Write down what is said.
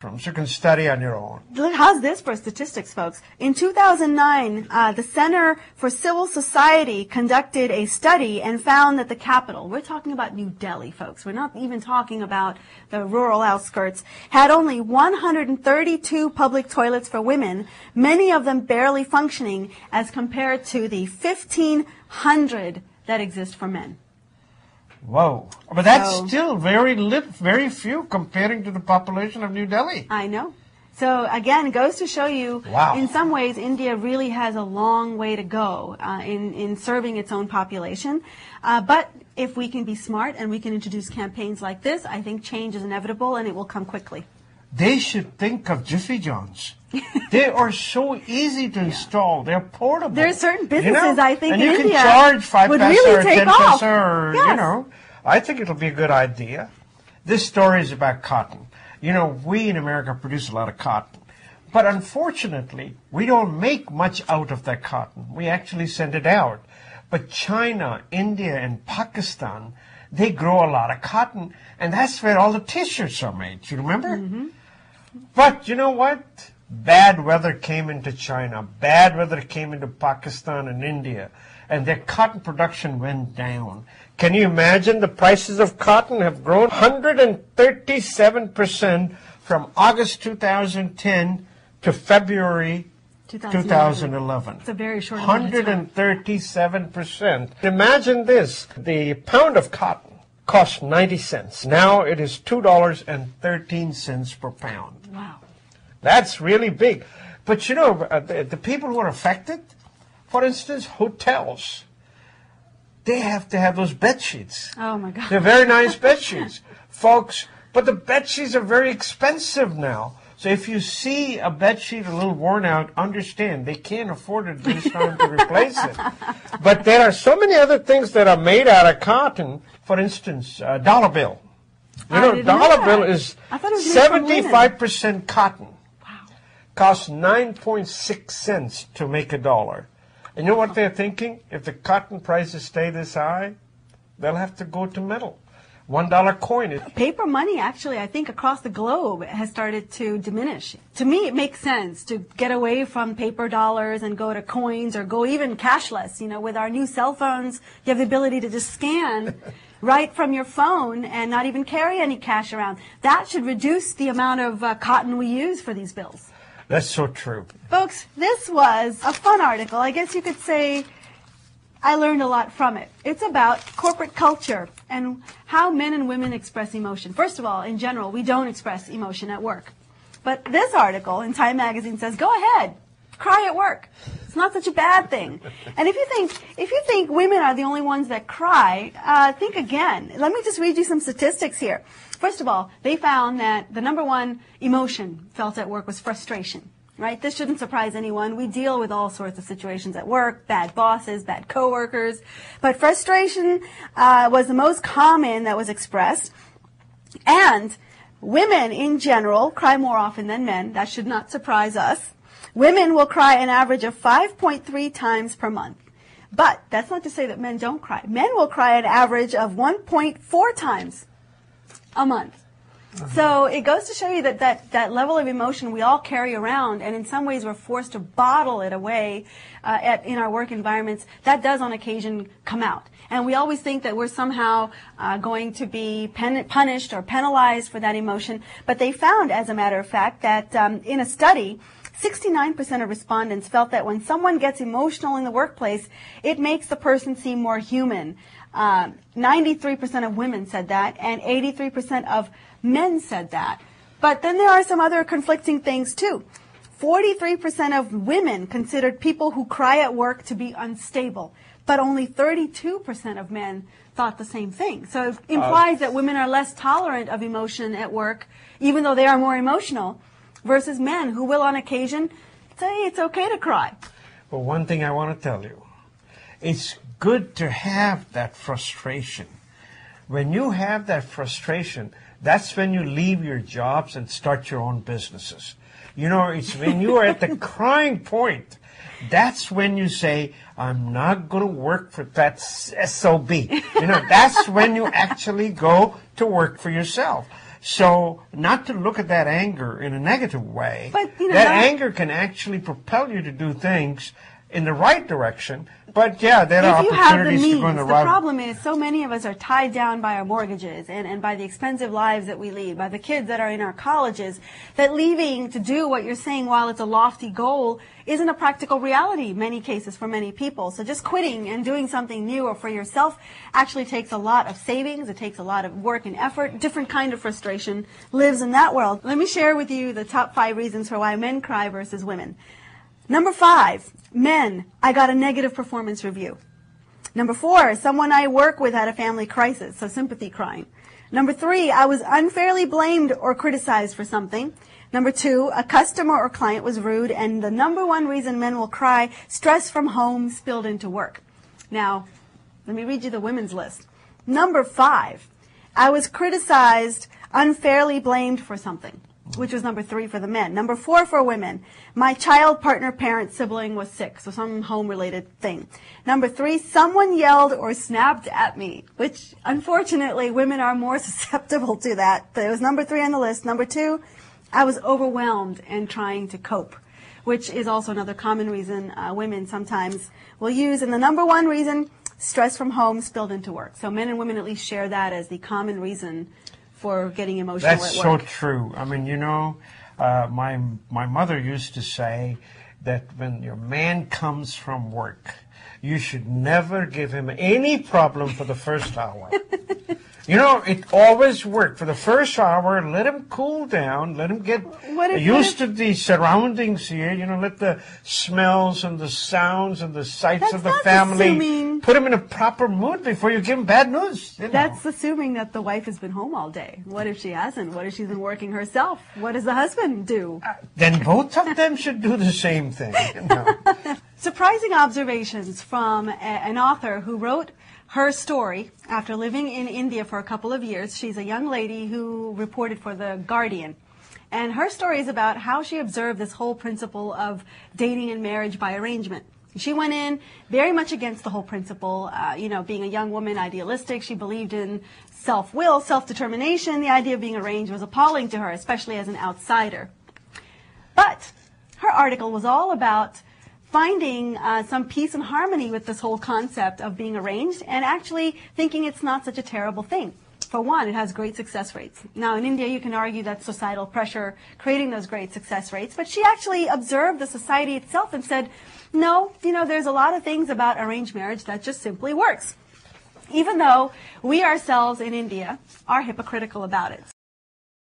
So you can study on your own. How's this for statistics, folks? In 2009, the Center for Civil Society conducted a study and found that the capital, we're talking about New Delhi, folks, we're not even talking about the rural outskirts, had only 132 public toilets for women, many of them barely functioning, as compared to the 1,500 that exist for men. Whoa. But that's still very few comparing to the population of New Delhi. I know. So, again, it goes to show you, in some ways, India really has a long way to go in serving its own population. But if we can be smart and we can introduce campaigns like this, I think change is inevitable and it will come quickly. They should think of Jiffy Johns. They are so easy to install. They're portable. There are certain businesses, I think, in India you can charge 5 would paisa really or take 10 off. paisa or, Yes. I think it'll be a good idea. This story is about cotton. We in America produce a lot of cotton. But unfortunately, we don't make much out of that cotton. We actually send it out. But China, India, and Pakistan, they grow a lot of cotton. And that's where all the t-shirts are made. You remember? Mm-hmm. But you know what? Bad weather came into China. Bad weather came into Pakistan and India. And their cotton production went down. Can you imagine the prices of cotton have grown 137% from August 2010 to February 2011. It's a very short 137%. Imagine this. The pound of cotton cost 90 cents. Now it is $2.13 per pound. Wow. That's really big. But the people who are affected, for instance, hotels, they have to have those bed sheets. Oh, my God. They're very nice bed sheets, folks. But the bed sheets are very expensive now. So if you see a bed sheet a little worn out, understand they can't afford it this time to replace it. But there are so many other things that are made out of cotton. For instance, dollar bill. Dollar bill is 75% cotton. Wow. Costs 9.6 cents to make a dollar. And you know what they're thinking? If the cotton prices stay this high, they'll have to go to metal. $1 coin. Paper money, actually, I think across the globe has started to diminish. To me, it makes sense to get away from paper dollars and go to coins or go even cashless. With our new cell phones, you have the ability to just scan right from your phone and not even carry any cash around. That should reduce the amount of cotton we use for these bills. That's so true. Folks, this was a fun article. I guess you could say I learned a lot from it. It's about corporate culture and how men and women express emotion. First of all, in general, we don't express emotion at work. But this article in Time Magazine says, go ahead, cry at work. It's not such a bad thing. And if you think women are the only ones that cry, think again. Let me just read you some statistics here. First of all, they found that the number one emotion felt at work was frustration. Right? This shouldn't surprise anyone. We deal with all sorts of situations at work, bad bosses, bad coworkers. But frustration was the most common that was expressed. And women in general cry more often than men. That should not surprise us. Women will cry an average of 5.3 times per month. But that's not to say that men don't cry. Men will cry an average of 1.4 times a month. So it goes to show you that level of emotion we all carry around, and in some ways we're forced to bottle it away in our work environments. That does on occasion come out. And we always think that we're somehow going to be punished or penalized for that emotion. But they found, as a matter of fact, that in a study, 69% of respondents felt that when someone gets emotional in the workplace, it makes the person seem more human. 93% of women said that, and 83% of men said that. But then there are some other conflicting things too. 43% of women considered people who cry at work to be unstable, but only 32% of men thought the same thing. So it implies that women are less tolerant of emotion at work, even though they are more emotional, versus men who will on occasion say it's okay to cry. But one thing I want to tell you, it's good to have that frustration. When you have that frustration, that's when you leave your jobs and start your own businesses. It's when you are at the crying point, that's when you say, I'm not going to work for that SOB. That's when you actually go to work for yourself. So not to look at that anger in a negative way. But, you know, that anger can actually propel you to do things in the right direction. But yeah, there are opportunities to go in the right. The problem is so many of us are tied down by our mortgages and by the expensive lives that we lead, by the kids that are in our colleges, that leaving to do what you're saying, while it's a lofty goal, isn't a practical reality in many cases for many people. So just quitting and doing something new or for yourself actually takes a lot of savings. It takes a lot of work and effort. Different kind of frustration lives in that world. Let me share with you the top 5 reasons for why men cry versus women. Number 5, men, I got a negative performance review. Number 4, someone I work with had a family crisis, so sympathy crying. Number 3, I was unfairly blamed or criticized for something. Number 2, a customer or client was rude. And the number 1 reason men will cry, stress from home spilled into work. Now, let me read you the women's list. Number 5, I was criticized, unfairly blamed for something, which was number 3 for the men. Number 4 for women, my child, partner, parent, sibling was sick, so some home-related thing. Number 3, someone yelled or snapped at me, which unfortunately women are more susceptible to that. But it was number 3 on the list. Number 2, I was overwhelmed and trying to cope, which is also another common reason women sometimes will use. And the number 1 reason, stress from home spilled into work. So men and women at least share that as the common reason for getting emotional at work. That's so true. I mean, you know, my mother used to say that when your man comes from work, you should never give him any problem for the first hour. You know, it always worked. For the first hour, let him cool down, let him get used to the surroundings here, you know, let the smells and the sounds and the sights of the family put him in a proper mood before you give him bad news. You know. That's assuming that the wife has been home all day. What if she hasn't? What if she's been working herself? What does the husband do? Then both of them should do the same thing. You know. Surprising observations from an author who wrote her story after living in India for a couple of years. She's a young lady who reported for The Guardian. And her story is about how she observed this whole principle of dating and marriage by arrangement. She went in very much against the whole principle, you know, being a young woman, idealistic. She believed in self-will, self-determination. The idea of being arranged was appalling to her, especially as an outsider. But her article was all about finding some peace and harmony with this whole concept of being arranged and actually thinking it's not such a terrible thing. For one, it has great success rates. Now, in India, you can argue that societal pressure creating those great success rates, but she actually observed the society itself and said, no, you know, there's a lot of things about arranged marriage that just simply works, even though we ourselves in India are hypocritical about it.